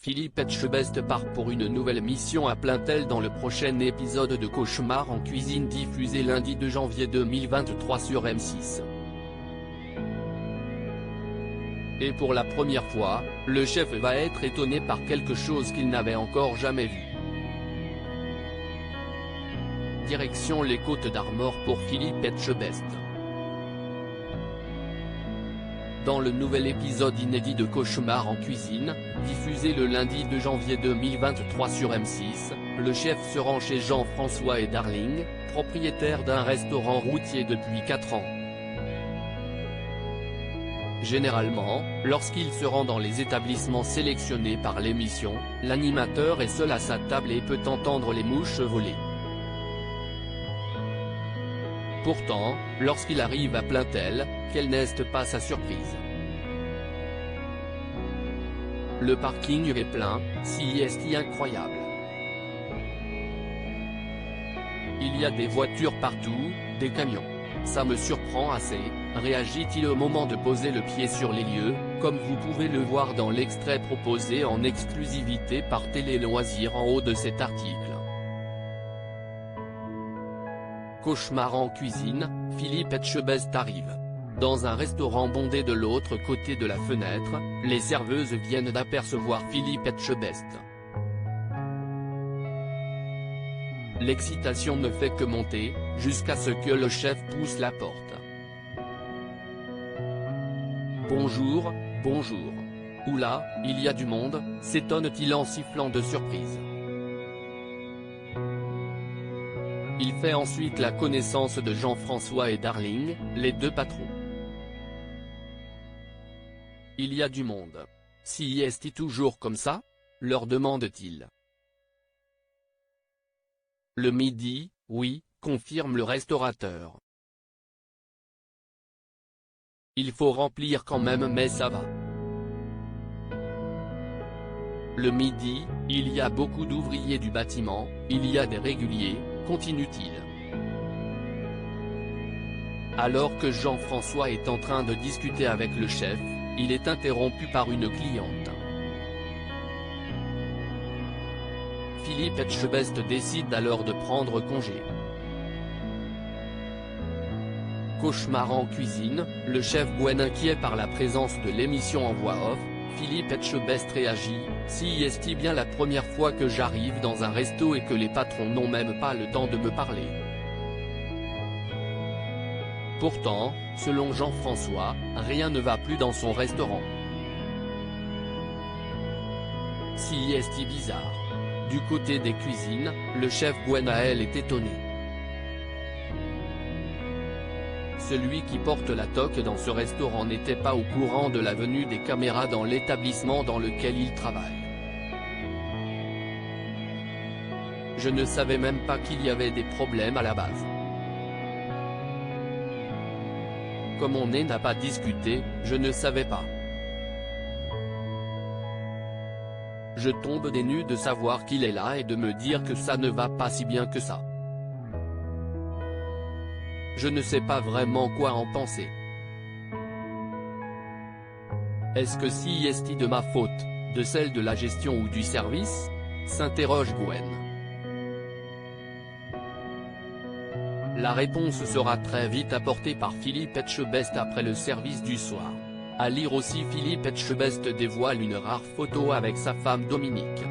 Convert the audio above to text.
Philippe Etchebest part pour une nouvelle mission à Plaintel dans le prochain épisode de Cauchemar en cuisine diffusé lundi 2 janvier 2023 sur M6. Et pour la première fois, le chef va être étonné par quelque chose qu'il n'avait encore jamais vu. Direction les Côtes d'Armor pour Philippe Etchebest. Dans le nouvel épisode inédit de Cauchemar en cuisine, diffusé le lundi 2 janvier 2023 sur M6, le chef se rend chez Jean-François et Darling, propriétaires d'un restaurant routier depuis 4 ans. Généralement, lorsqu'il se rend dans les établissements sélectionnés par l'émission, l'animateur est seul à sa table et peut entendre les mouches voler. Pourtant, lorsqu'il arrive à Plaintel, quelle n'est pas sa surprise? Le parking est plein, si est incroyable. Il y a des voitures partout, des camions. Ça me surprend assez, réagit-il au moment de poser le pied sur les lieux, comme vous pouvez le voir dans l'extrait proposé en exclusivité par Télé Loisirs en haut de cet article. Cauchemar en cuisine, Philippe Etchebest arrive. Dans un restaurant bondé de l'autre côté de la fenêtre, les serveuses viennent d'apercevoir Philippe Etchebest. L'excitation ne fait que monter, jusqu'à ce que le chef pousse la porte. Bonjour, bonjour. Oula, il y a du monde, s'étonne-t-il en sifflant de surprise. Il fait ensuite la connaissance de Jean-François et Darling, les deux patrons. Il y a du monde. Si est-il toujours comme ça? Leur demande-t-il. Le midi, oui, confirme le restaurateur. Il faut remplir quand même mais ça va. Le midi, il y a beaucoup d'ouvriers du bâtiment, il y a des réguliers, continue-t-il. Alors que Jean-François est en train de discuter avec le chef, il est interrompu par une cliente. Philippe Etchebest décide alors de prendre congé. Cauchemar en cuisine, le chef Gwen inquiet par la présence de l'émission en voix off, Philippe Etchebest réagit, si est-il bien la première fois que j'arrive dans un resto et que les patrons n'ont même pas le temps de me parler. Pourtant, selon Jean-François, rien ne va plus dans son restaurant. Si est-il bizarre. Du côté des cuisines, le chef Gwenaël est étonné. Celui qui porte la toque dans ce restaurant n'était pas au courant de la venue des caméras dans l'établissement dans lequel il travaille. Je ne savais même pas qu'il y avait des problèmes à la base. Comme on n'a pas discuté, je ne savais pas. Je tombe des nues de savoir qu'il est là et de me dire que ça ne va pas si bien que ça. Je ne sais pas vraiment quoi en penser. Est-ce que si est-il de ma faute, de celle de la gestion ou du service? S'interroge Gwen. La réponse sera très vite apportée par Philippe Etchebest après le service du soir. À lire aussi Philippe Etchebest dévoile une rare photo avec sa femme Dominique.